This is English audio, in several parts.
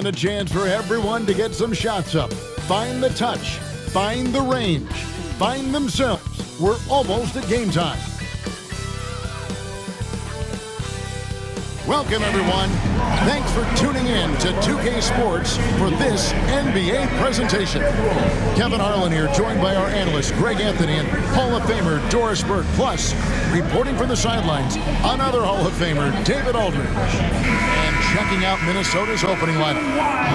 And a chance for everyone to get some shots up. Find the touch. Find the range. Find themselves. We're almost at game time. Welcome, everyone. Thanks for tuning in to 2K Sports for this NBA presentation. Kevin Harlan here, joined by our analyst, Greg Anthony, and Hall of Famer, Doris Burke. Plus, reporting from the sidelines, another Hall of Famer, David Aldridge. And checking out Minnesota's opening lineup,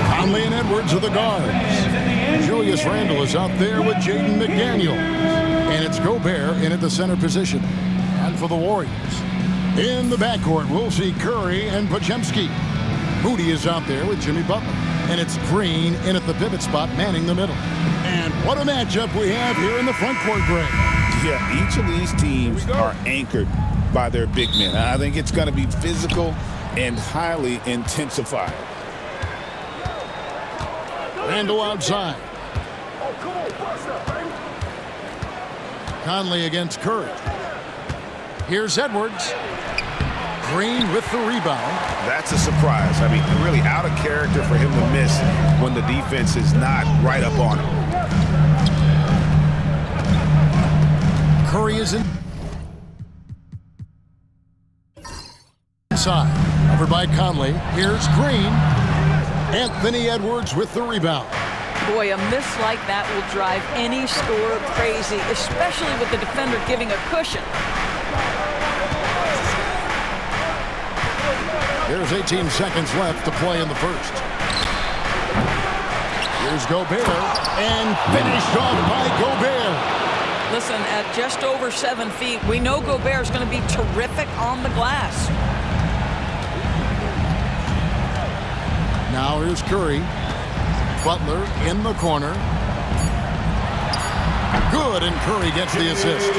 Conley and Edwards are the guards. Julius Randle is out there with Jaden McDaniels. And it's Gobert in at the center position. And for the Warriors, in the backcourt, we'll see Curry and Podziemski. Moody is out there with Jimmy Butler. And it's Green in at the pivot spot, manning the middle. And what a matchup we have here in the front court, Greg. Yeah, each of these teams are anchored by their big men. I think it's going to be physical and highly intensified. Randle outside. Conley against Curry. Here's Edwards. Green with the rebound. That's a surprise. I mean, really out of character for him to miss when the defense is not right up on him. Curry is inside. Covered by Conley. Here's Green. Anthony Edwards with the rebound. Boy, a miss like that will drive any scorer crazy, especially with the defender giving a cushion. There's 18 seconds left to play in the first. Here's Gobert, and finished off by Gobert. Listen, at just over 7 feet, we know Gobert is going to be terrific on the glass. Now here's Curry. Butler in the corner. Good, and Curry gets the assist.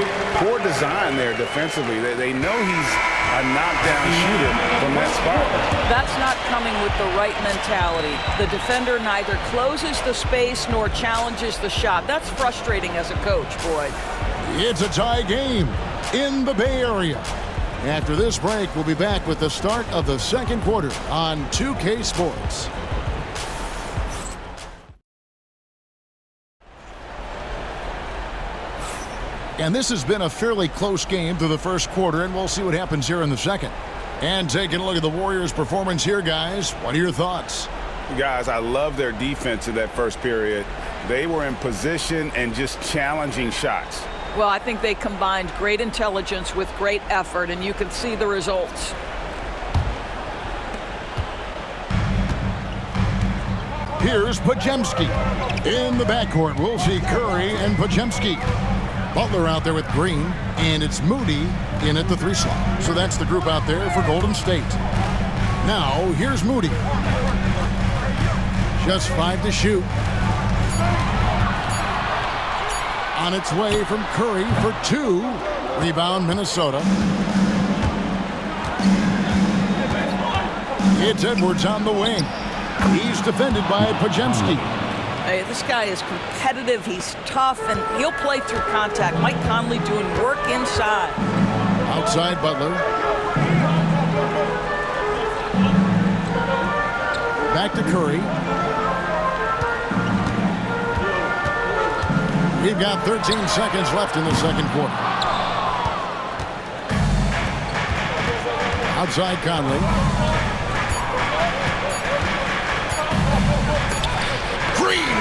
Poor design there defensively. They know he's a knockdown shooter from that spot. That's not coming with the right mentality. The defender neither closes the space nor challenges the shot. That's frustrating as a coach, boy. It's a tie game in the Bay Area. After this break, we'll be back with the start of the second quarter on 2K Sports. And this has been a fairly close game through the first quarter, and we'll see what happens here in the second. And taking a look at the Warriors' performance here, guys, what are your thoughts? Guys, I love their defense in that first period. They were in position and just challenging shots. Well, I think they combined great intelligence with great effort, and you can see the results. Here's Podziemski. In the backcourt, we'll see Curry and Podziemski. Butler out there with Green, and it's Moody in at the 3 slot. So that's the group out there for Golden State. Now, here's Moody. Just 5 to shoot. On its way from Curry for 2. Rebound, Minnesota. It's Edwards on the wing. He's defended by Podziemski. Hey, this guy is competitive, he's tough, and he'll play through contact. Mike Conley doing work inside. Outside Butler. Back to Curry. We've got 13 seconds left in the second quarter. Outside Conley.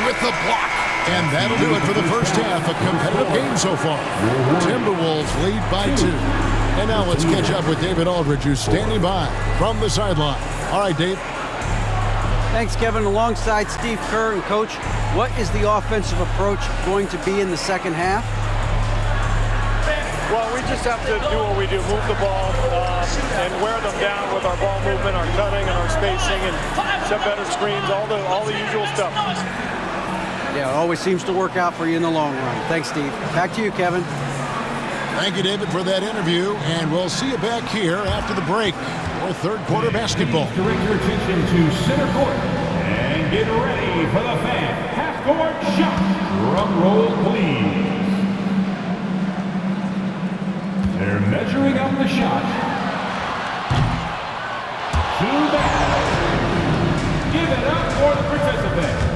With the block. And that'll do it for the first half. A competitive game so far. Timberwolves lead by 2. And now let's catch up with David Aldridge, who's standing by from the sideline. All right, Dave. Thanks, Kevin. Alongside Steve Kerr and Coach, what is the offensive approach going to be in the second half? Well, we just have to do what we do, move the ball and wear them down with our ball movement, our cutting, and our spacing, and set better screens, all the usual stuff. Yeah, it always seems to work out for you in the long run. Thanks, Steve. Back to you, Kevin. Thank you, David, for that interview, and we'll see you back here after the break for third quarter basketball. Direct your attention to center court and get ready for the fan half-court shot. Drum roll, please. They're measuring up the shot. To that. Give it up for the participant.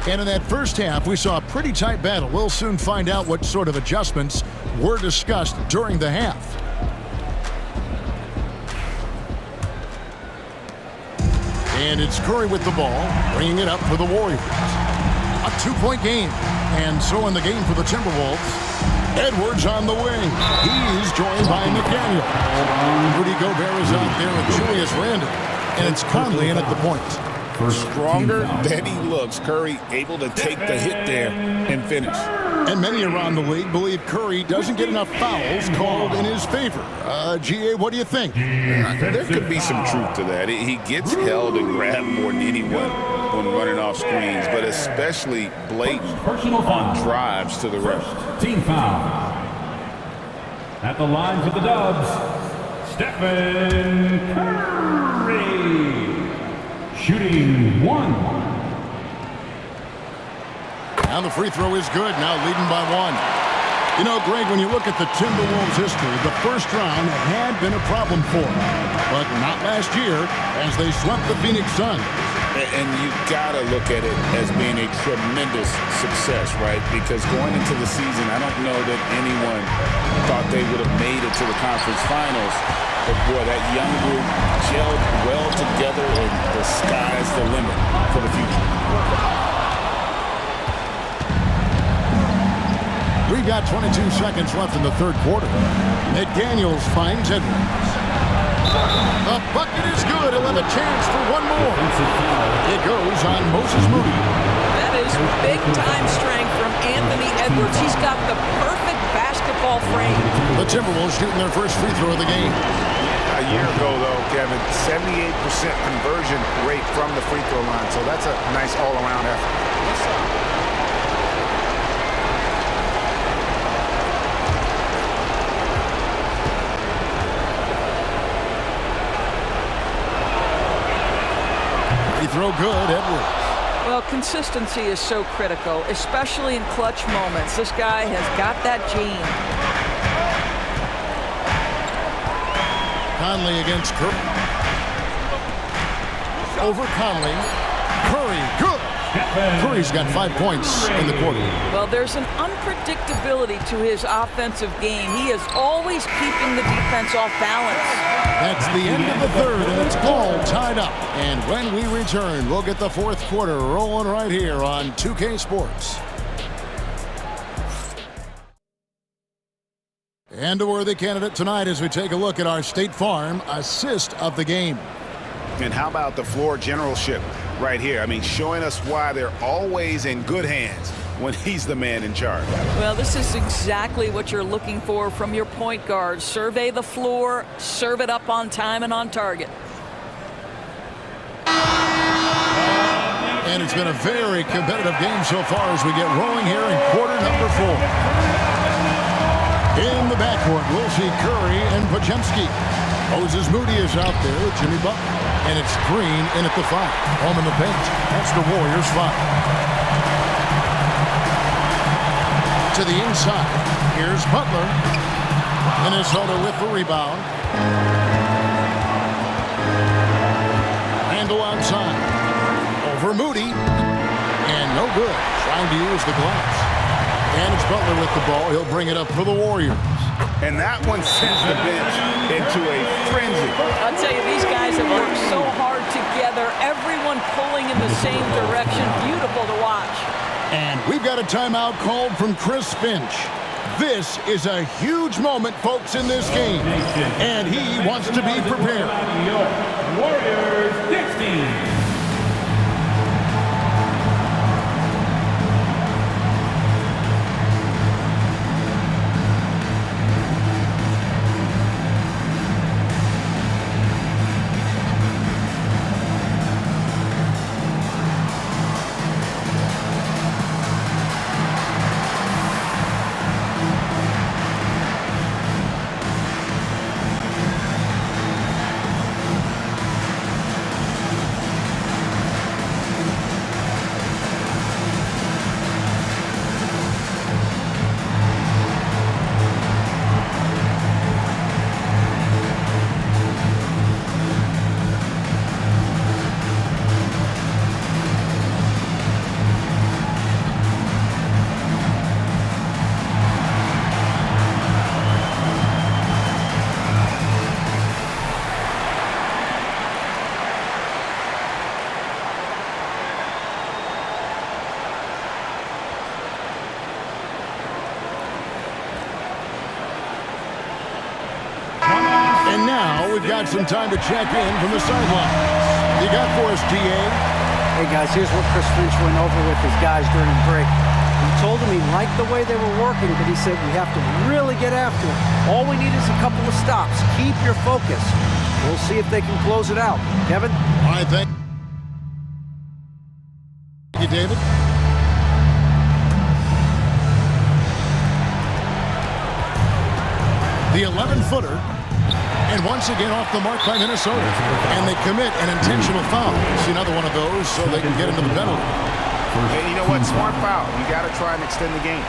And in that first half, we saw a pretty tight battle. We'll soon find out what sort of adjustments were discussed during the half. And it's Curry with the ball, bringing it up for the Warriors. A two-point game. And so in the game for the Timberwolves, Edwards on the wing. He's joined by McDaniel. Rudy Gobert is out there with Julius Randle. And it's Conley in at the point. Stronger than he looks. Curry able to take the hit there and finish. And many around the league believe Curry doesn't get enough fouls called in his favor. GA, what do you think? There could be some truth to that. He gets held and grabbed more than anyone when running off screens, but especially blatant on drives to the rim. Team foul. At the line for the Dubs, Stephen Curry. Shooting one. And the free throw is good, now leading by one. You know, Greg, when you look at the Timberwolves' history, the first round had been a problem for them. But not last year, as they swept the Phoenix Suns. And you got to look at it as being a tremendous success, right? Because going into the season, I don't know that anyone thought they would have made it to the conference finals. But boy, that young group gelled well together, and the sky's the limit for the future. We've got 22 seconds left in the third quarter. McDaniels finds Edwards. The bucket is good. He'll have a chance for one more. It goes on Moses Moody. That is big-time strength from Anthony Edwards. He's got the perfect basketball frame. The Timberwolves shooting their first free throw of the game. A year ago, though, Kevin, 78% conversion rate from the free throw line. So that's a nice all-around effort. Free throw good, Edwards. Well, consistency is so critical, especially in clutch moments. This guy has got that gene. Conley against Curry. Over Conley. Curry, good. Curry's got 5 points in the quarter. Well, there's an unpredictability to his offensive game. He is always keeping the defense off balance. That's the end of the third, and it's all tied up. And when we return, we'll get the fourth quarter rolling right here on 2K Sports. And a worthy candidate tonight as we take a look at our State Farm assist of the game. And how about the floor generalship right here? I mean, showing us why they're always in good hands when he's the man in charge. Well, this is exactly what you're looking for from your point guard. Survey the floor, serve it up on time and on target. And it's been a very competitive game so far as we get rolling here in quarter number 4. In the backcourt, we'll see Curry and Podziemski. Moses Moody is out there with Jimmy Butler. And it's Green in at the 5. Home in the paint. That's the Warriors' 5. To the inside. Here's Butler. Minnesota with the rebound. Randle outside. Over Moody. And no good. Trying to use the glass. And it's Butler with the ball. He'll bring it up for the Warriors. And that one sends the bench into a frenzy. I'll tell you, these guys have worked so hard together. Everyone pulling in the same direction. Beautiful to watch. And we've got a timeout called from Chris Finch. This is a huge moment, folks, in this game. And he wants to be prepared. Warriors 16. And now we've got some time to check in from the sidelines. You got for us, GA? Hey, guys, here's what Chris Finch went over with his guys during the break. He told them he liked the way they were working, but he said we have to really get after it. All we need is a couple of stops. Keep your focus. We'll see if they can close it out. Kevin? I thank you, David. The 11-footer, and once again off the mark by Minnesota. And they commit an intentional foul. See another one of those so they can get into the penalty. Hey, you know what? Smart foul. You got to try and extend the game.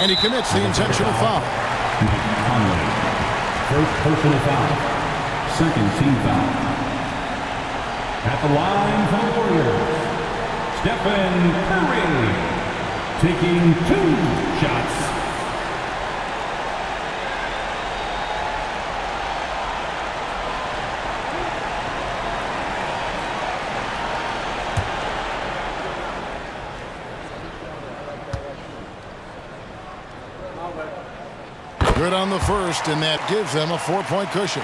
And he commits the intentional foul. First personal foul. Second team foul. At the line for the Warriors, Stephen Curry, taking 2 shots. Good on the first, and that gives them a 4-point cushion.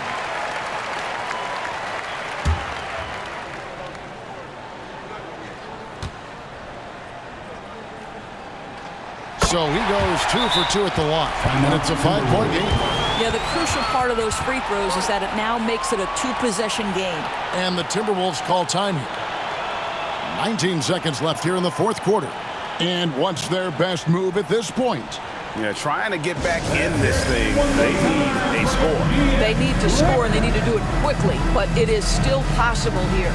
So he goes 2 for 2 at the line, and it's a 5-point game. Yeah, the crucial part of those free throws is that it now makes it a 2-possession game. And the Timberwolves call time here. 19 seconds left here in the fourth quarter. And what's their best move at this point? Yeah, trying to get back in this thing, they need a score. They need to score, and they need to do it quickly, but it is still possible here.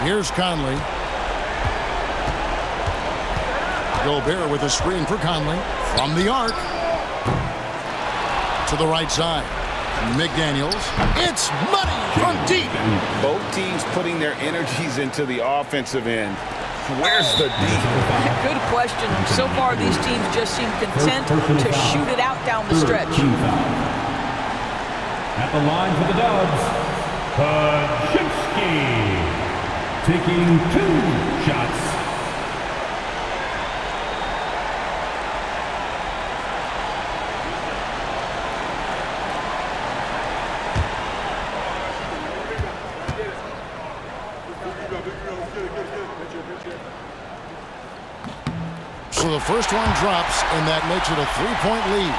Here's Conley. Gobert with a screen for Conley. From the arc. To the right side. McDaniels. It's money from deep. Both teams putting their energies into the offensive end. Where's the D? Good question. So far, these teams just seem content to shoot it out down the stretch. At the line for the Dubs, Pajewski, taking 2 shots. So the first one drops, and that makes it a 3-point lead.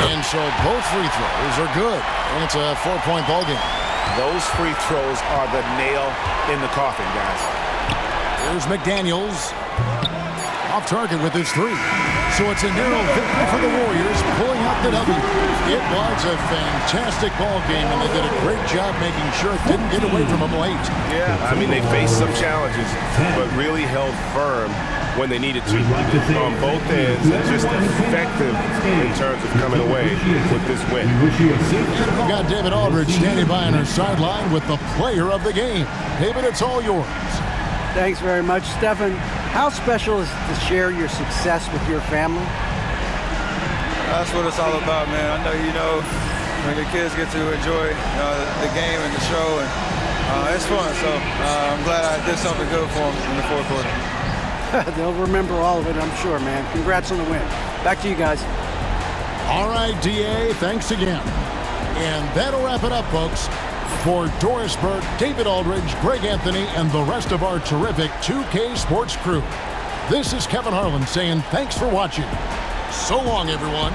And so both free throws are good, and it's a 4-point ball game. Those free throws are the nail in the coffin, guys. Here's McDaniels. Off target with his 3. So it's a narrow victory for the Warriors, pulling out the W. It was a fantastic ball game, and they did a great job making sure it didn't get away from them late. Yeah, I mean, they faced some challenges, but really held firm when they needed to on both ends, and just effective in terms of coming away with this win. We've got David Aldridge standing by on our sideline with the player of the game. David, it's all yours. Thanks very much, Stephen. How special is it to share your success with your family? That's what it's all about, man. I know you know when your kids get to enjoy the game and the show, and it's fun. So I'm glad I did something good for them in the fourth quarter. They'll remember all of it, I'm sure, man. Congrats on the win. Back to you guys. All right, DA, thanks again. And that'll wrap it up, folks. For Doris Burke, David Aldridge, Greg Anthony, and the rest of our terrific 2K Sports crew, this is Kevin Harlan saying thanks for watching. So long, everyone.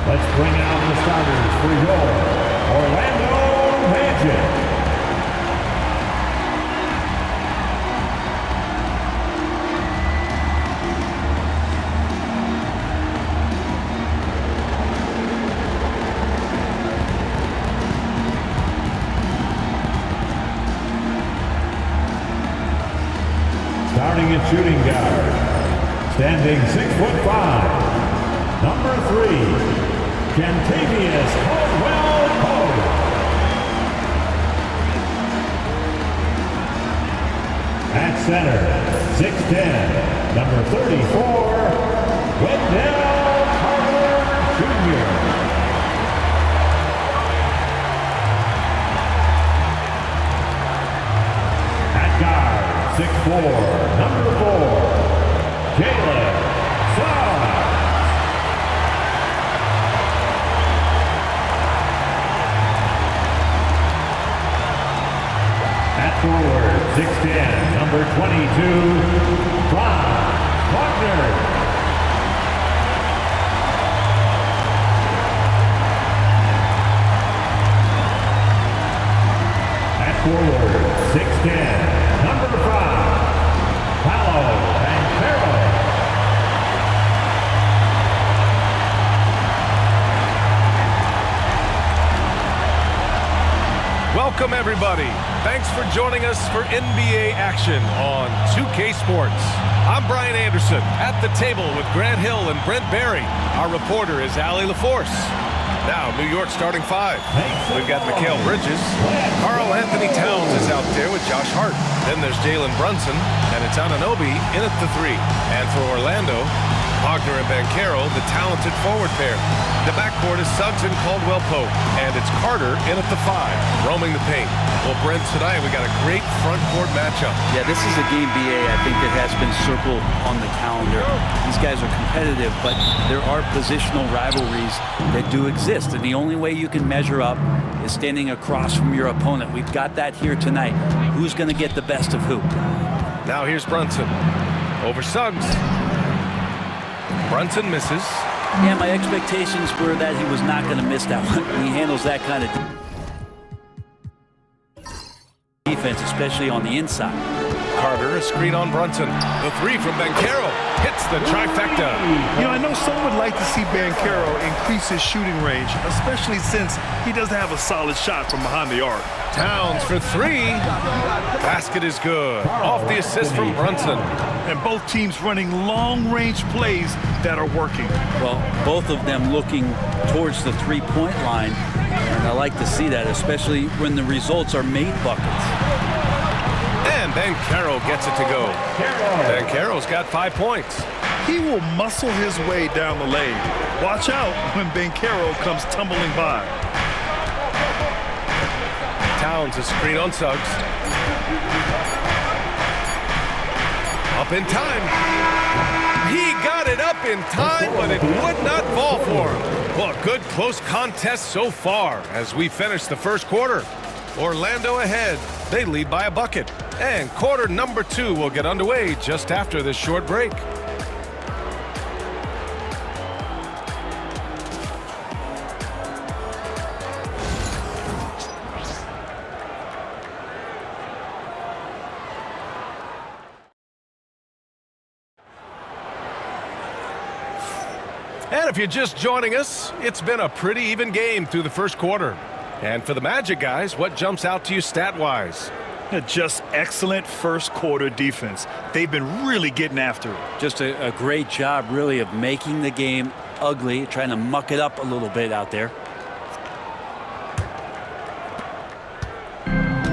Let's bring out the starters for your Orlando Magic. Starting at shooting guard, standing 6'5", number 3, Kentavious Caldwell-Pope. At center, 6'10", number 34, Wendell Carter Jr. At guard, 6'4", number 4, Jalen Suggs. Forward, 6'10", number 22, Franz Wagner. At forward, 6'10", number 5, Paolo Banchero. Welcome, everybody. Thanks for joining us for NBA action on 2K Sports. I'm Brian Anderson at the table with Grant Hill and Brent Barry. Our reporter is Allie LaForce. Now, New York starting 5. We've got Mikal Bridges. Karl Anthony Towns is out there with Josh Hart. Then there's Jalen Brunson, and it's Anunoby in at the 3. And for Orlando, Wagner and Banchero, the talented forward pair. The backcourt is Suggs and Caldwell-Pope, and it's Carter in at the 5, roaming the paint. Well, Brent, tonight we got a great front court matchup. Yeah, this is a game, BA, I think that has been circled on the calendar. These guys are competitive, but there are positional rivalries that do exist, and the only way you can measure up is standing across from your opponent. We've got that here tonight. Who's going to get the best of who? Now here's Brunson over Suggs. Brunson misses. Yeah, my expectations were that he was not going to miss that one. He handles that kind of defense, especially on the inside. Carter, a screen on Brunson. The 3 from Banchero hits the trifecta. You know, I know some would like to see Banchero increase his shooting range, especially since he doesn't have a solid shot from behind the arc. Towns for 3. Basket is good. Off the assist from Brunson. And both teams running long-range plays that are working. Well, both of them looking towards the three-point line, and I like to see that, especially when the results are made buckets. And Banchero gets it to go. Banchero's got 5 points. He will muscle his way down the lane. Watch out when Banchero comes tumbling by. Towns, a screen on Suggs. Up in time. He got it up in time, but it would not fall for him. Well, a good close contest so far as we finish the first quarter. Orlando ahead. They lead by a bucket. And quarter number 2 will get underway just after this short break. And if you're just joining us, it's been a pretty even game through the first quarter. And for the Magic guys, what jumps out to you stat-wise? Just excellent first quarter defense. They've been really getting after it. Just a great job, really, of making the game ugly, trying to muck it up a little bit out there.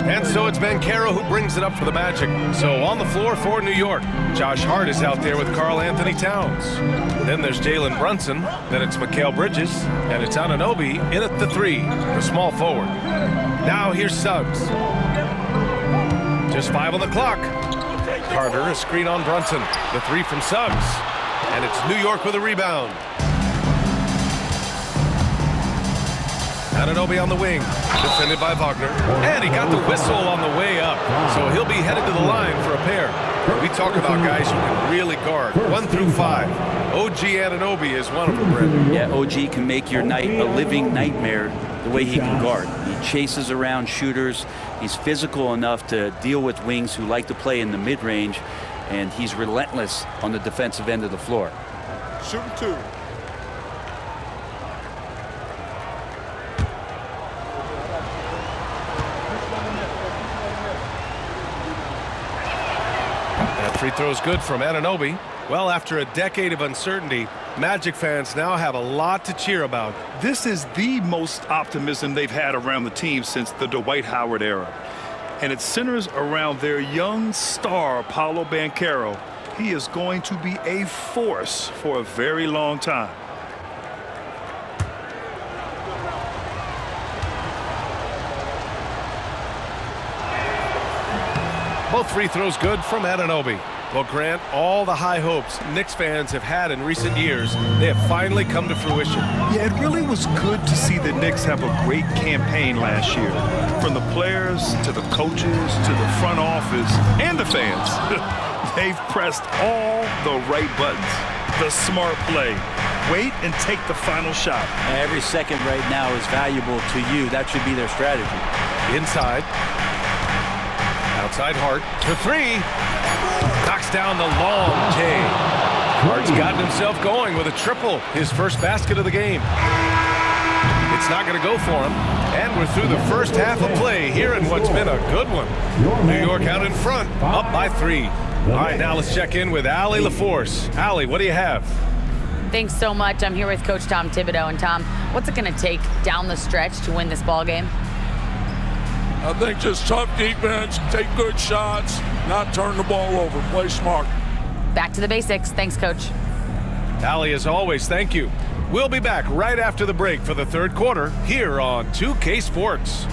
And so it's Banchero who brings it up for the Magic. So on the floor for New York, Josh Hart is out there with Karl Anthony Towns. Then there's Jalen Brunson. Then it's Mikal Bridges. And it's Anunoby in at the 3, the small forward. Now here's Suggs. Just 5 on the clock. Carter, a screen on Brunson. The 3 from Suggs. And it's New York with a rebound. Anunoby on the wing, defended by Wagner. And he got the whistle on the way up. So he'll be headed to the line for a pair. We talk about guys who can really guard 1 through 5. OG Anunoby is one of them, Brent. Yeah, OG can make your night a living nightmare the way he can guard. He chases around shooters. He's physical enough to deal with wings who like to play in the mid-range, and he's relentless on the defensive end of the floor. Shooting 2. That free throw's good from Anunoby. Well, after a decade of uncertainty, Magic fans now have a lot to cheer about. This is the most optimism they've had around the team since the Dwight Howard era. And it centers around their young star, Paolo Banchero. He is going to be a force for a very long time. Both free throws good from Anunoby. Well, Grant, all the high hopes Knicks fans have had in recent years, they have finally come to fruition. Yeah, it really was good to see the Knicks have a great campaign last year. From the players to the coaches to the front office and the fans. They've pressed all the right buttons. The smart play. Wait and take the final shot. Every second right now is valuable to you. That should be their strategy. Inside. Outside Hart to 3. Knocks down the long J. Hart's gotten himself going with a triple, his first basket of the game. It's not going to go for him. And we're through the first half of play here in what's been a good one. New York out in front, up by 3. All right, now let's check in with Allie LaForce. Allie, what do you have? Thanks so much. I'm here with Coach Tom Thibodeau. And Tom, what's it going to take down the stretch to win this ball game? I think just tough defense, take good shots, not turn the ball over, play smart. Back to the basics. Thanks, Coach. Allie, as always, thank you. We'll be back right after the break for the third quarter here on 2K Sports.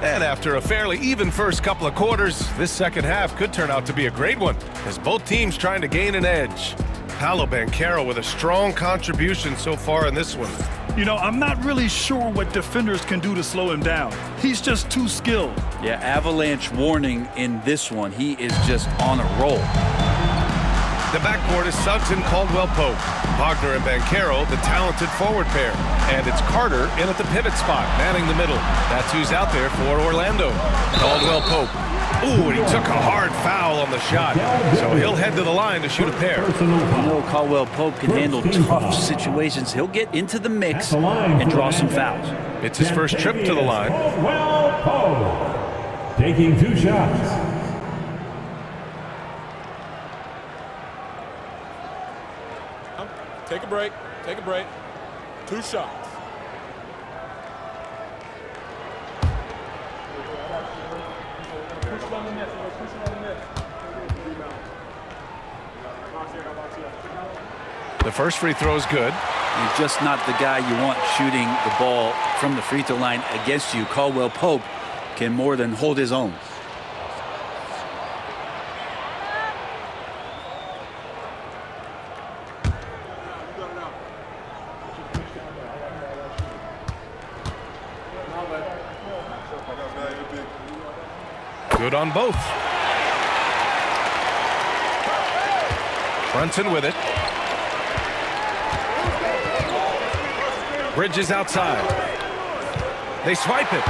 And after a fairly even first couple of quarters, this second half could turn out to be a great one, as both teams trying to gain an edge. Paolo Banchero with a strong contribution so far in this one. You know, I'm not really sure what defenders can do to slow him down. He's just too skilled. Yeah, avalanche warning in this one. He is just on a roll. The backcourt is Suggs and Caldwell-Pope. Wagner and Banchero, the talented forward pair. And it's Carter in at the pivot spot, manning the middle. That's who's out there for Orlando. Caldwell-Pope. Ooh, and he took a hard foul on the shot. So he'll head to the line to shoot a pair. You know Caldwell-Pope can handle tough situations. He'll get into the mix and draw some fouls. It's his first trip to the line. Caldwell-Pope taking 2 shots. Take a break, take a break. 2 shots. The first free throw is good. He's just not the guy you want shooting the ball from the free throw line against you. Caldwell-Pope can more than hold his own. Good on both. Brunson with it. Bridges outside. They swipe it.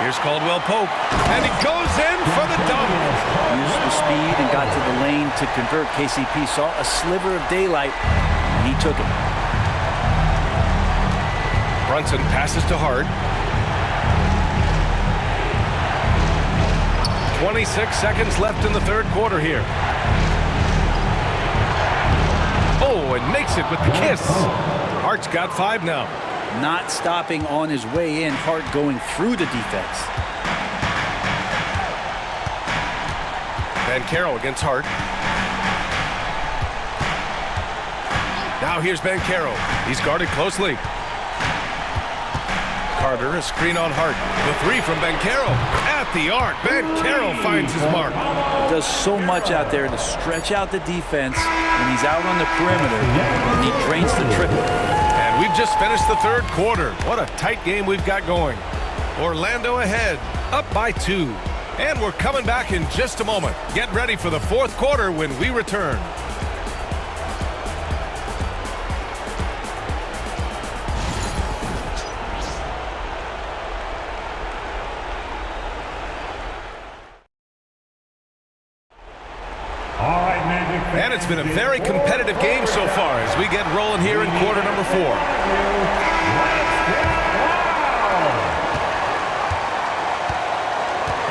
Here's Caldwell-Pope. And he goes in for the dunk. Used the speed and got to the lane to convert. KCP saw a sliver of daylight, and he took it. Brunson passes to Hart. 26 seconds left in the third quarter here. Oh, and makes it with the kiss. Hart's got 5 now. Not stopping on his way in. Hart going through the defense. Banchero against Hart. Now here's Banchero. He's guarded closely. Carter, a screen on Hart. The 3 from Banchero at the arc. Banchero finds his mark. He does so much out there to stretch out the defense when he's out on the perimeter, and he drains the triple. And we've just finished the third quarter. What a tight game we've got going. Orlando ahead, up by 2. And we're coming back in just a moment. Get ready for the fourth quarter when we return. And it's been a very competitive game so far as we get rolling here in quarter number 4.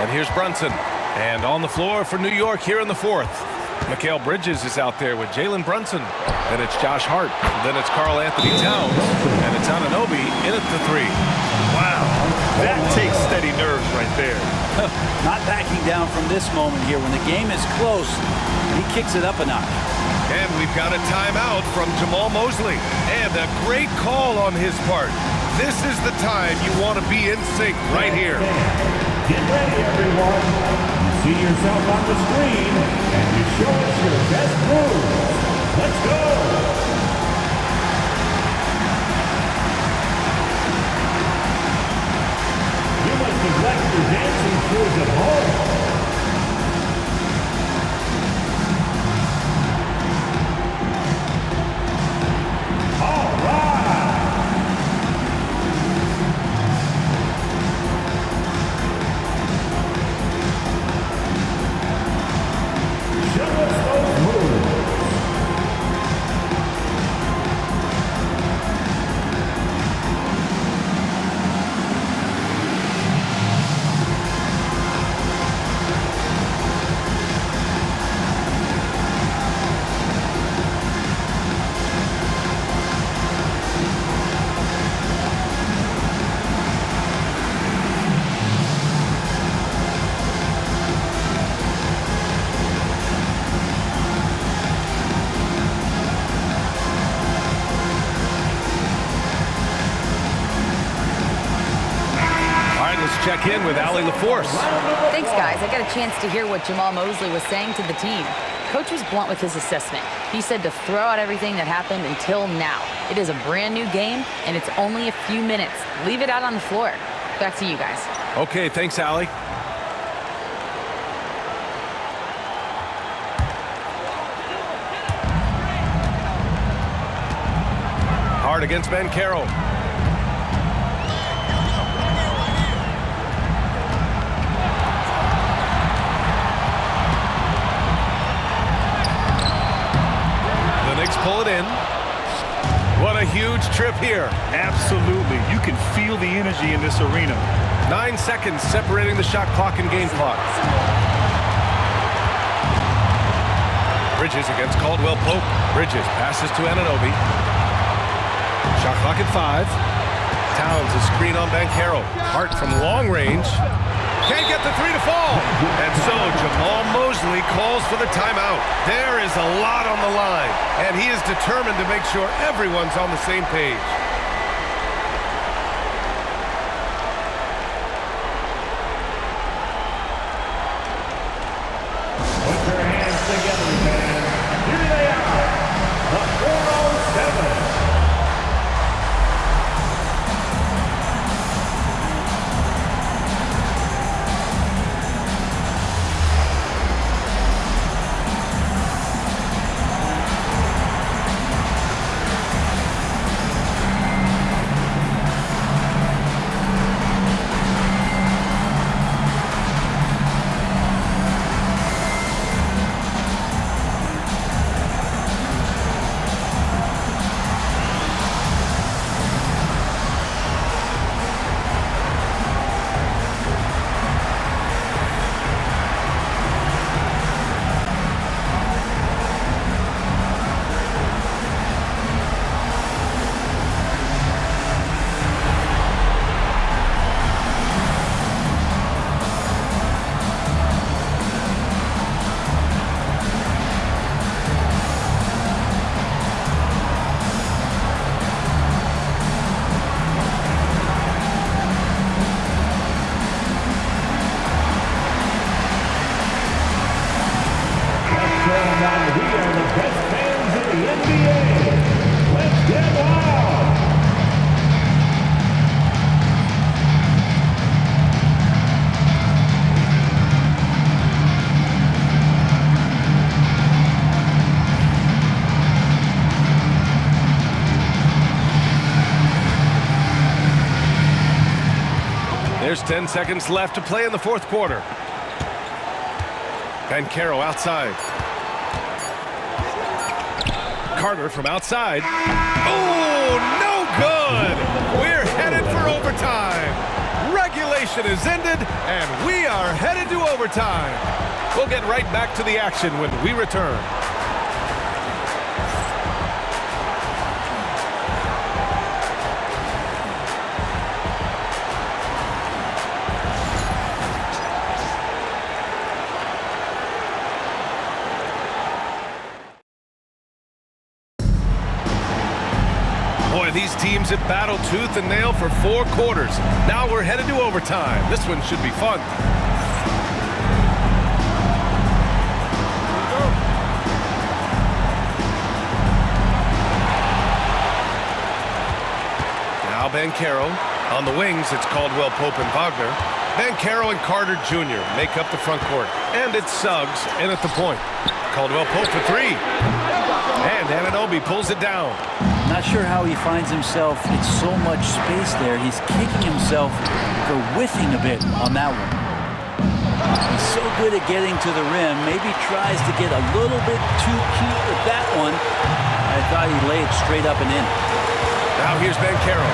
And here's Brunson. And on the floor for New York here in the fourth. Mikal Bridges is out there with Jalen Brunson. Then it's Josh Hart. Then it's Karl Anthony Towns. And it's Anunoby in at the 3. Wow, that takes steady nerves right there. Not backing down from this moment here. When the game is close, he kicks it up a notch. And we've got a timeout from Jamal Mosley. And a great call on his part. This is the time you want to be in sync right here. Get ready, everyone. You see yourself on the screen, and you show us your best moves. Let's go. You must have left your dancing shoes at home. Check in with Allie LaForce. Thanks, guys. I got a chance to hear what Jamal Mosley was saying to the team. Coach was blunt with his assessment. He said to throw out everything that happened until now. It is a brand new game, and it's only a few minutes. Leave it out on the floor. Back to you guys. Okay, thanks, Allie. Hard against Banchero. Pull it in. What a huge trip here. Absolutely. You can feel the energy in this arena. 9 seconds separating the shot clock and game clock. Bridges against Caldwell Pope. Bridges passes to Anunoby. Shot clock at 5. Towns is screen on Banchero. Hart from long range. Can't get the three to fall. And so Jamal Mosley calls for the timeout. There is a lot on the line, and he is determined to make sure everyone's on the same page. Put your hands together, fans. Here they are, the 407. Now we are the best fans in the NBA. Let's get wild. There's 10 seconds left to play in the fourth quarter. Banchero outside. Carter from outside. Oh, no good! We're headed for overtime. Regulation is ended, and we are headed to overtime. We'll get right back to the action when we return. And these teams have battled tooth and nail for 4 quarters. Now we're headed to overtime. This one should be fun. Now Banchero. On the wings, it's Caldwell Pope and Wagner. Banchero and Carter Jr. make up the front court. And it's Suggs in at the point. Caldwell Pope for 3. And Anunoby pulls it down. Not sure how he finds himself in so much space there. He's kicking himself for whiffing a bit on that one. He's so good at getting to the rim. Maybe tries to get a little bit too cute with that one. I thought he'd lay it straight up and in. Now here's Banchero.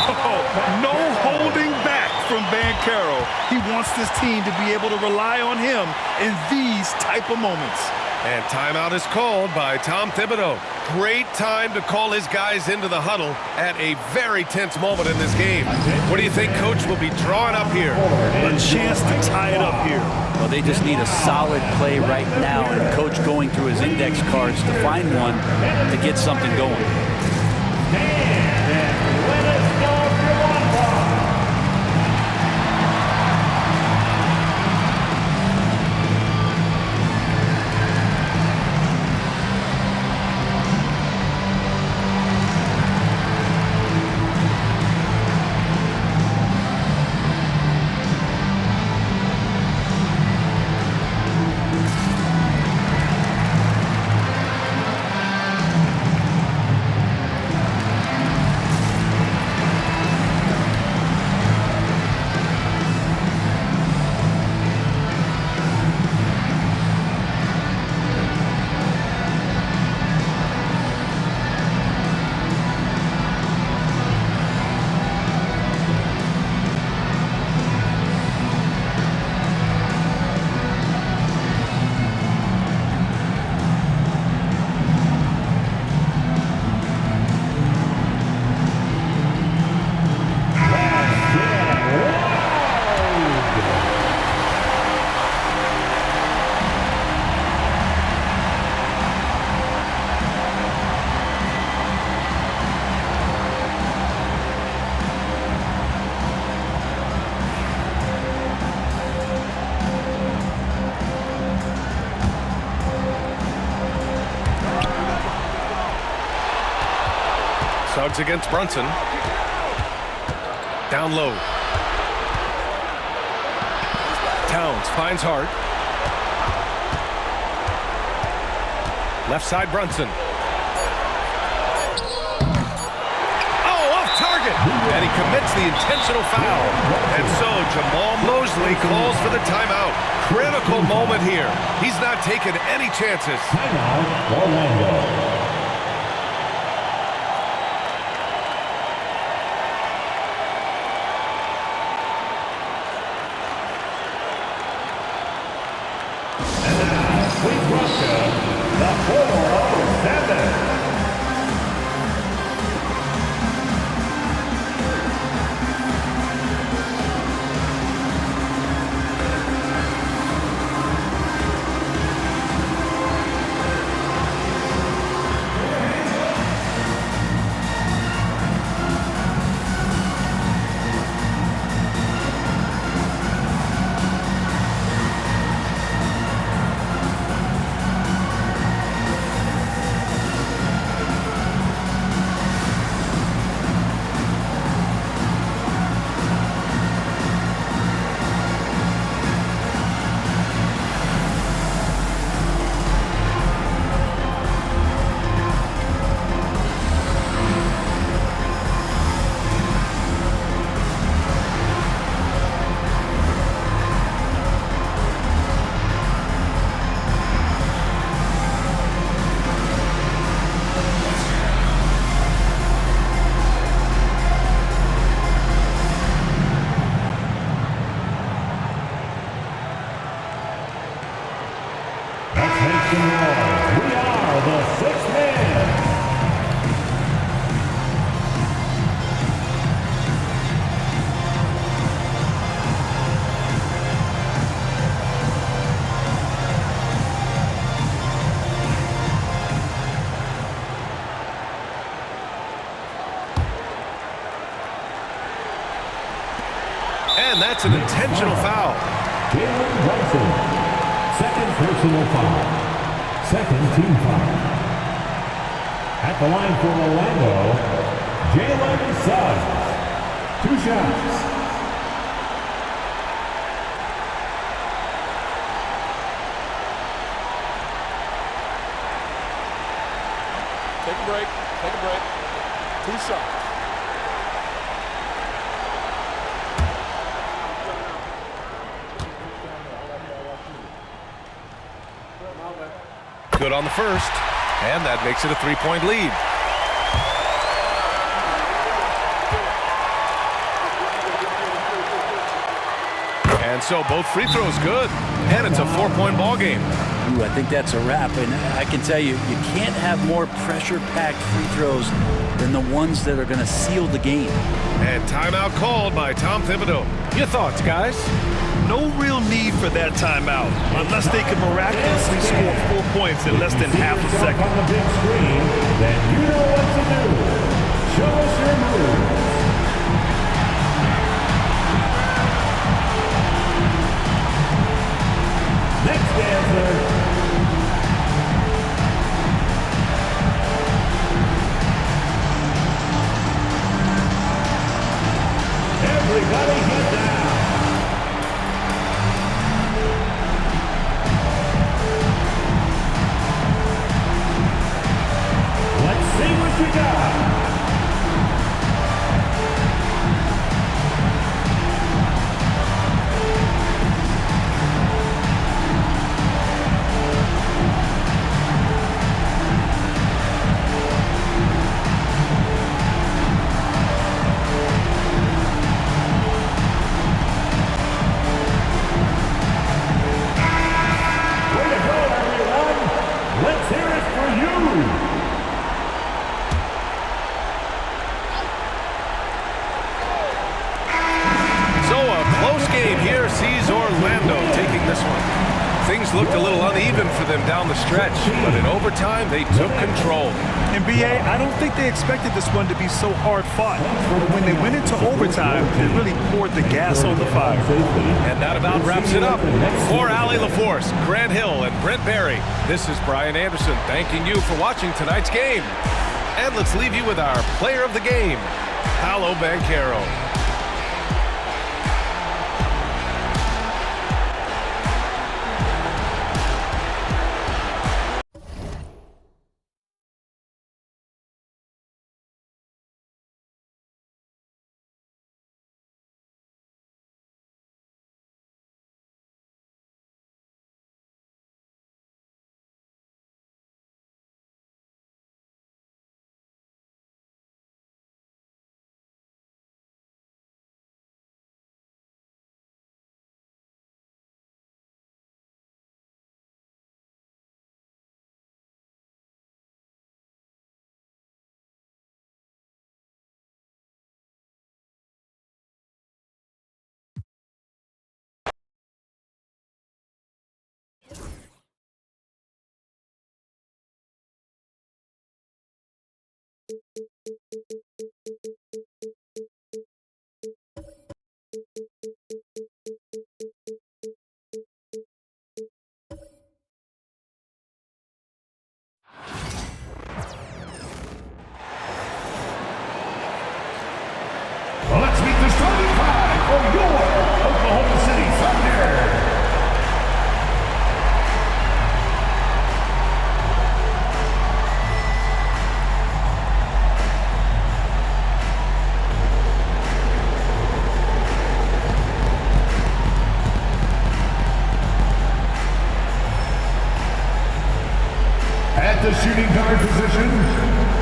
Oh, no holding back from Banchero. He wants this team to be able to rely on him in these type of moments. And timeout is called by Tom Thibodeau. Great time to call his guys into the huddle at a very tense moment in this game. What do you think Coach will be drawing up here? A chance to tie it up here. Well, they just need a solid play right now, and Coach going through his index cards to find one to get something going. Suggs against Brunson. Down low. Towns finds Hart. Left side Brunson. Oh, off target! And he commits the intentional foul. And so Jamal Mosley calls for the timeout. Critical moment here. He's not taking any chances. Timeout, Orlando. And that's an intentional foul. Jalen Brunson, second personal foul. Second team foul. At the line for Orlando, Jalen Suggs. 2 shots. Take a break. Take a break. 2 shots. Good on the first, and that makes it a 3-point lead. And so both free throws good, and it's a 4-point ball game. Ooh, I think that's a wrap, and I can tell you, you can't have more pressure-packed free throws than the ones that are going to seal the game. And timeout called by Tom Thibodeau. Your thoughts, guys? No real need for that timeout, unless they can miraculously score 4 points in less than half a second. On the big screen, then you know what to do. Show us your moves. Next dancer. Everybody get down. Let's see what you got. Things looked a little uneven for them down the stretch, but in overtime, they took control. NBA, I don't think they expected this one to be so hard-fought. But when they went into overtime, they really poured the gas on the fire. And that about wraps it up. For Allie LaForce, Grant Hill, and Brent Barry, this is Brian Anderson thanking you for watching tonight's game. And let's leave you with our player of the game, Paolo Banchero. Well, let's meet the starting five for your Oklahoma City Thunder. At the shooting guard position,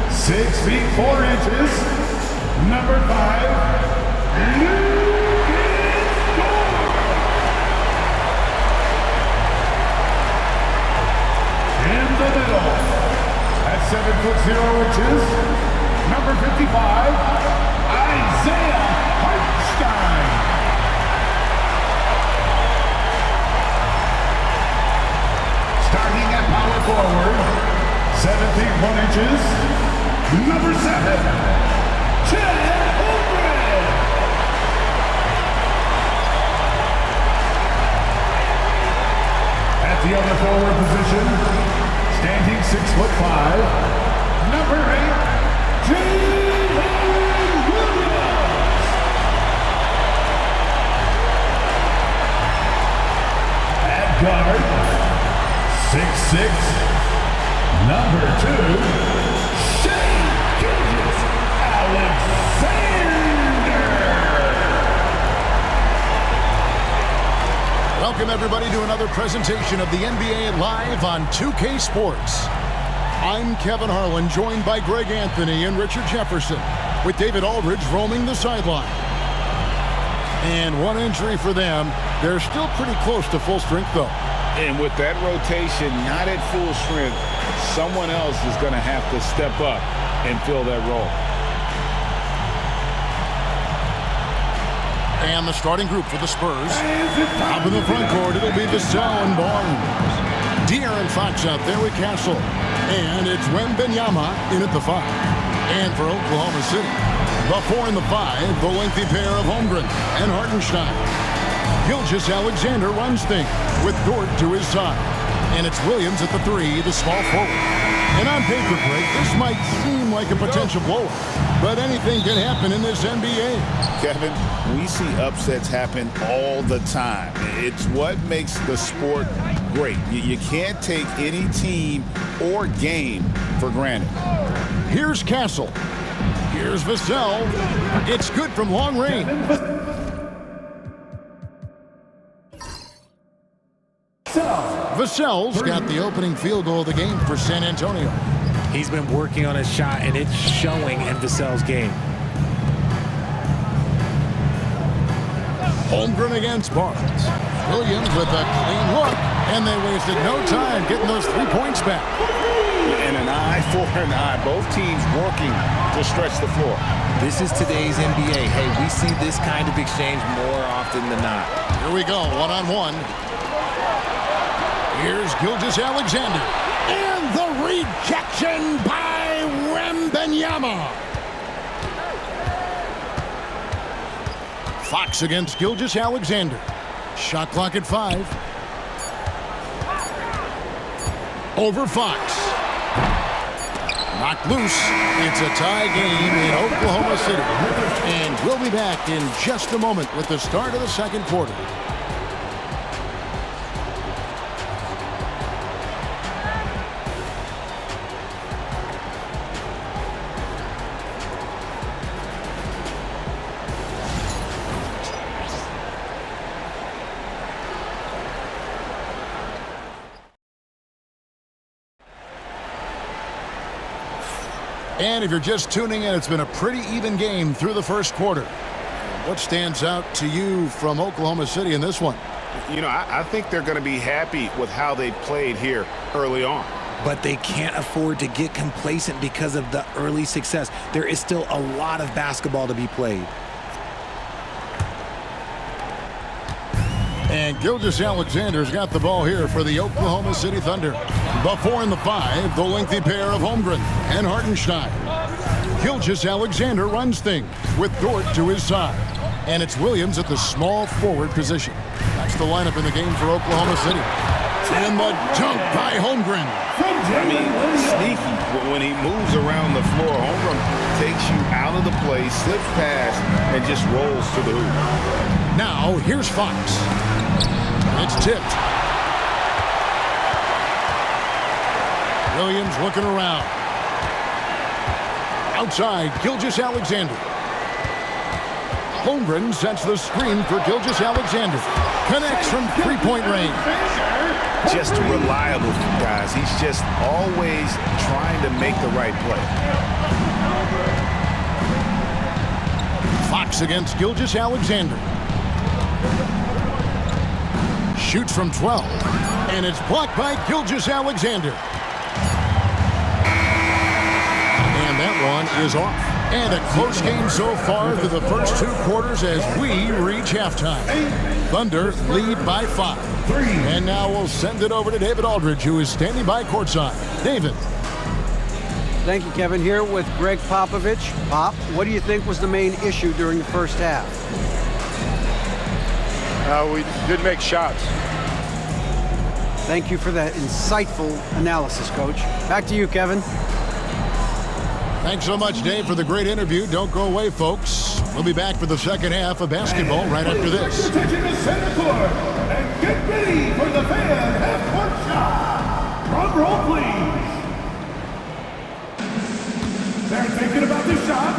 6 feet 4 inches, number 5, Lucas Gore. In the middle, at 7 foot 0 inches, number 55, Isaiah Hartenstein. Starting at power forward, 7 feet 1 inches, number 7, Chad Holmgren. 6'5", number 8, Jalen Williams. At guard, 6'6", number 2, Welcome, everybody, to another presentation of the NBA Live on 2K Sports. I'm Kevin Harlan, joined by Greg Anthony and Richard Jefferson, with David Aldridge roaming the sideline. And one injury for them. They're still pretty close to full strength, though. And with that rotation not at full strength, someone else is going to have to step up and fill that role. And the starting group for the Spurs. Up in the front court, it'll be Vassell and Barnes. De'Aaron Fox out there with Castle. And it's Wembanyama in at the 5. And for Oklahoma City, the 4 and the 5, the lengthy pair of Holmgren and Hartenstein. Gilgeous-Alexander runs things with Dort to his side. And it's Williams at the 3, the small forward. And on paper, Greg, this might seem like a potential blowout, but anything can happen in this NBA. Kevin, we see upsets happen all the time. It's what makes the sport great. You can't take any team or game for granted. Here's Castle. Here's Vassell. It's good from long range. Vassell's got the opening field goal of the game for San Antonio. He's been working on his shot, and it's showing in Vassell's game. Holmgren against Barnes. Williams with a clean look, and they wasted no time getting those 3 points back. And an eye for an eye. Both teams working to stretch the floor. This is today's NBA. Hey, we see this kind of exchange more often than not. Here we go, one-on-one. Here's Gilgeous-Alexander. And the rejection by Wembanyama. Fox against Gilgeous-Alexander. Shot clock at 5. Over Fox. Knocked loose. It's a tie game in Oklahoma City. And we'll be back in just a moment with the start of the second quarter. And if you're just tuning in, it's been a pretty even game through the first quarter. What stands out to you from Oklahoma City in this one? You know, I think they're going to be happy with how they played here early on. But they can't afford to get complacent because of the early success. There is still a lot of basketball to be played. And Gilgeous-Alexander's got the ball here for the Oklahoma City Thunder. The 4 and the 5, the lengthy pair of Holmgren and Hartenstein. Gilgeous-Alexander runs things with Dort to his side. And it's Williams at the small forward position. That's the lineup in the game for Oklahoma City. And the dunk by Holmgren. I mean, sneaky. When he moves around the floor, Holmgren takes you out of the play, slips past, and just rolls to the hoop. Now, here's Fox. It's tipped. Williams looking around. Outside, Gilgeous-Alexander. Holmgren sets the screen for Gilgeous-Alexander. Connects from three-point range. Just reliable, guys. He's just always trying to make the right play. Fox against Gilgeous-Alexander. Shoots from 12. And it's blocked by Gilgeous-Alexander. And that one is off. And a close game so far through the first 2 quarters as we reach halftime. Thunder lead by 5. And now we'll send it over to David Aldridge, who is standing by courtside. David. Thank you, Kevin. Here with Greg Popovich. Pop, what do you think was the main issue during the first half? We didn't make shots. Thank you for that insightful analysis, Coach. Back to you, Kevin. Thanks so much, Dave, for the great interview. Don't go away, folks. We'll be back for the second half of basketball right after this. Attention to center court, and get ready for the fan half-court shot. Drum roll, please. They're thinking about the shot.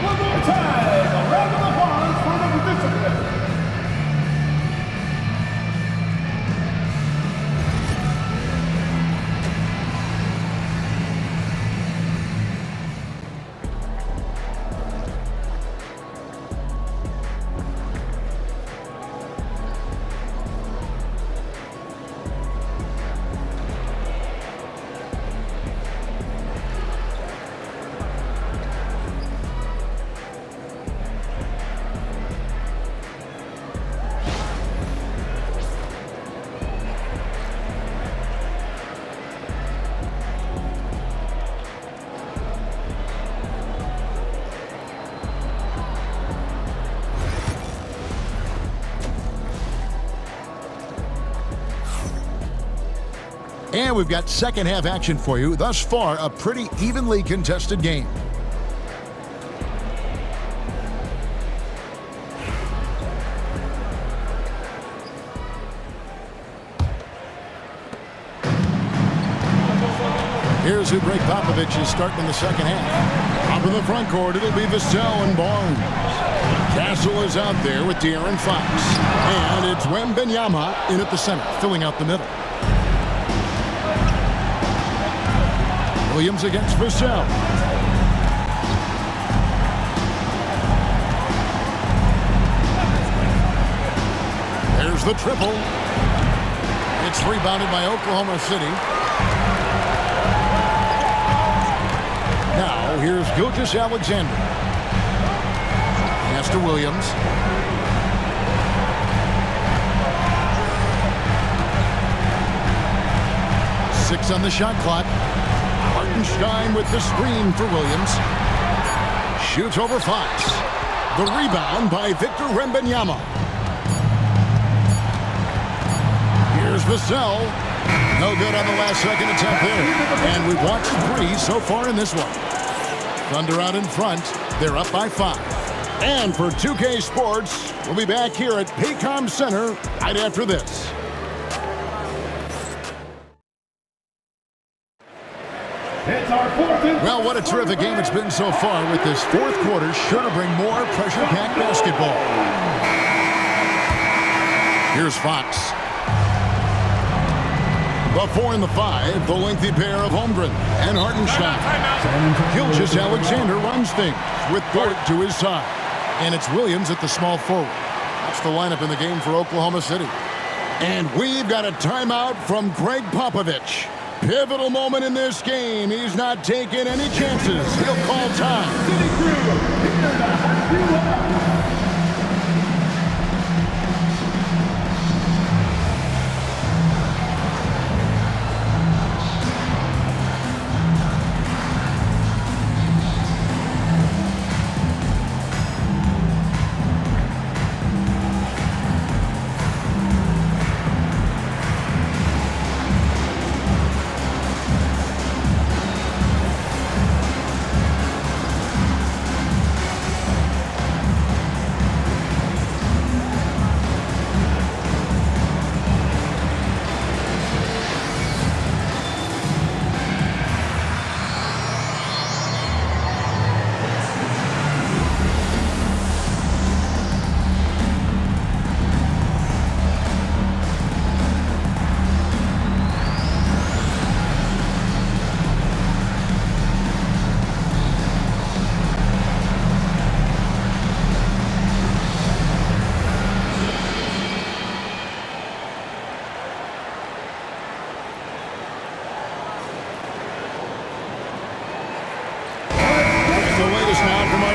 One more time, a round of applause for the participants. And we've got second half action for you. Thus far, a pretty evenly contested game. Here's who Greg Popovich is starting in the second half. Up in the front court, it'll be Vassell and Barnes. Castle is out there with De'Aaron Fox. And it's Wembanyama in at the center, filling out the middle. Williams against Vassell. There's the triple. It's rebounded by Oklahoma City. Now, here's Gilgeous-Alexander. Pass to Williams. Six on the shot clock. Hartenstein with the screen for Williams. Shoots over Fox. The rebound by Victor Wembanyama. Here's Vassell. No good on the last second attempt there. And we've watched three so far in this one. Thunder out in front. They're up by 5. And for 2K Sports, we'll be back here at Paycom Center right after this. Well, what a terrific game it's been so far, with this fourth quarter sure to bring more pressure-packed basketball. Here's Fox. The 4 and the 5, the lengthy pair of Holmgren and Hartenstein. Gilgeous-Alexander runs things with Dort to his side. And it's Williams at the small forward. That's the lineup in the game for Oklahoma City. And we've got a timeout from Greg Popovich. Pivotal moment in this game. He's not taking any chances. He'll call time. City Crew, here to hype you up.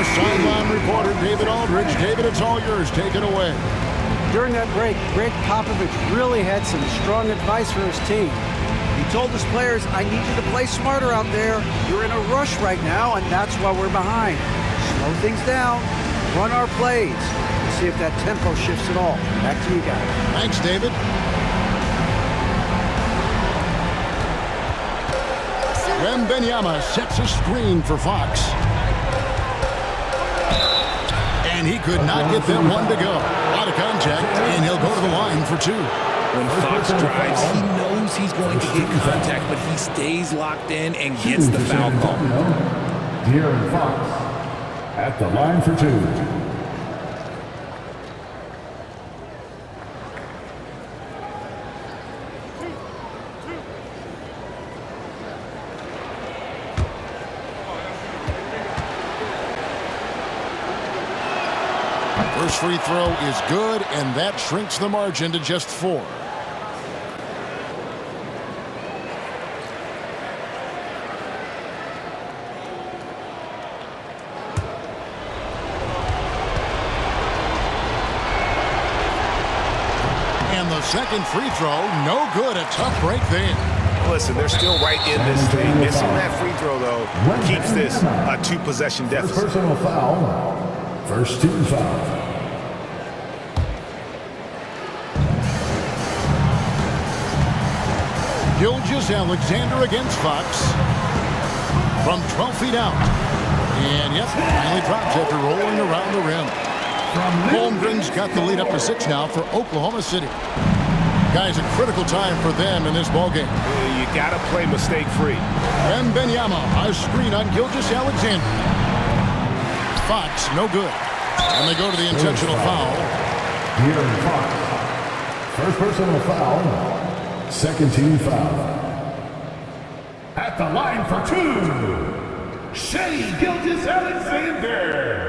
Sideline reporter David Aldridge. David, it's all yours. Take it away. During that break, Greg Popovich really had some strong advice for his team. He told his players, I need you to play smarter out there. You're in a rush right now, and that's why we're behind. slow things down, run our plays, and see if that tempo shifts at all. Back to you guys. Thanks, David. Wembanyama sets a screen for Fox. And he could not get that one to go. Out of contact, and he'll go to the line for two. When Fox drives, he knows he's going to get contact, but he stays locked in and gets the foul call. De'Aaron Fox at the line for two. First free throw is good, and that shrinks the margin to just 4. And the second free throw, no good. A tough break there. Listen, they're still right in this thing. Missing that free throw, though, keeps this a 2-possession deficit. Personal foul. First team foul. Gilgeous-Alexander against Fox from 12 feet out. And yep, finally drops after rolling around the rim. Holmgren's got the lead up to 6 now for Oklahoma City. Guys, a critical time for them in this ballgame. You got to play mistake-free. Wembanyama, a screen on Gilgeous-Alexander. Fox, no good. And they go to the intentional foul. De'Aaron Fox. First personal foul. Second team foul. At the line for two, Shea Gilgeous-Alexander.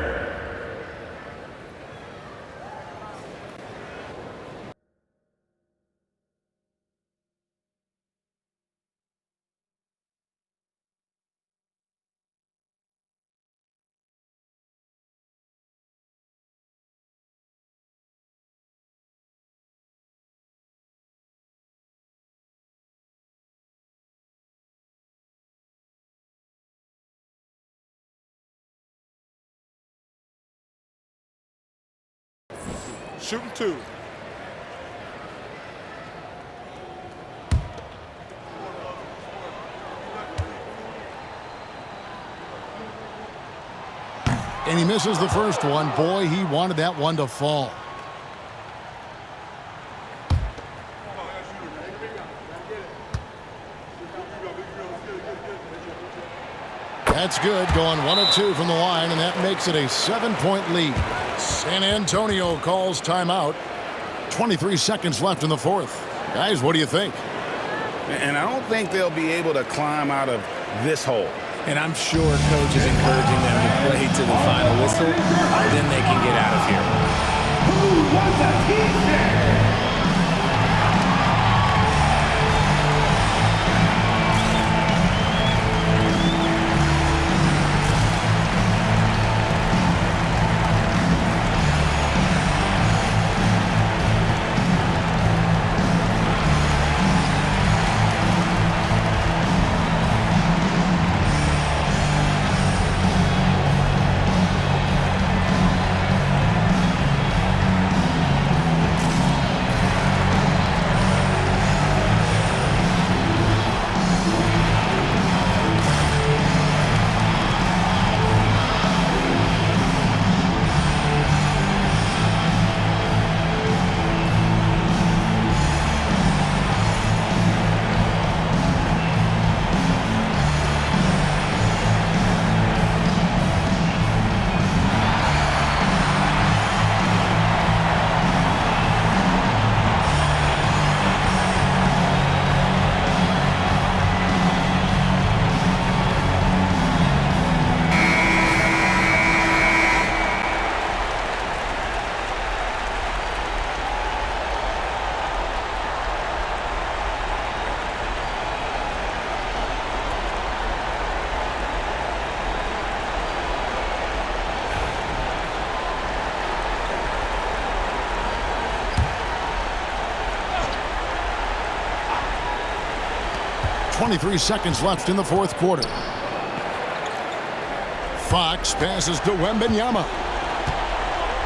Shooting 2. And he misses the first one. Boy, he wanted that one to fall. That's good, going 1 of 2 from the line, and that makes it a 7-point lead. San Antonio calls timeout. 23 seconds left in the fourth. Guys, what do you think? And I don't think they'll be able to climb out of this hole. And I'm sure coach is encouraging them to play to the final whistle. Then they can get out of here. Who wants a t-shirt? .23 seconds left in the fourth quarter. Fox passes to Wembanyama.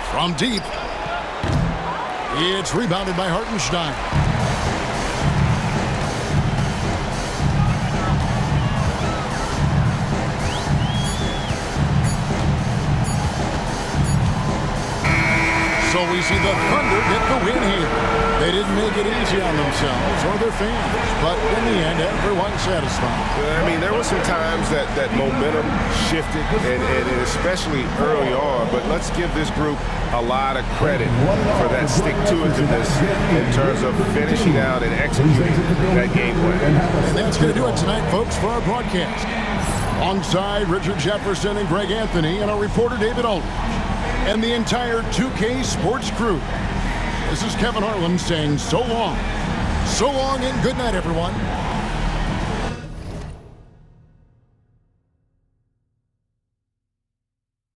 From deep. It's rebounded by Hartenstein. So we see the Thunder get the win here. They didn't make it easy on themselves or their fans, but in the end, everyone's satisfied. I mean, there were some times that momentum shifted, and especially early on, but let's give this group a lot of credit for that stick-to-itiveness in terms of finishing out and executing that game plan. And that's going to do it tonight, folks, for our broadcast. Alongside Richard Jefferson and Greg Anthony and our reporter David Aldridge and the entire 2K Sports crew. This is Kevin Harlan saying so long and good night, everyone.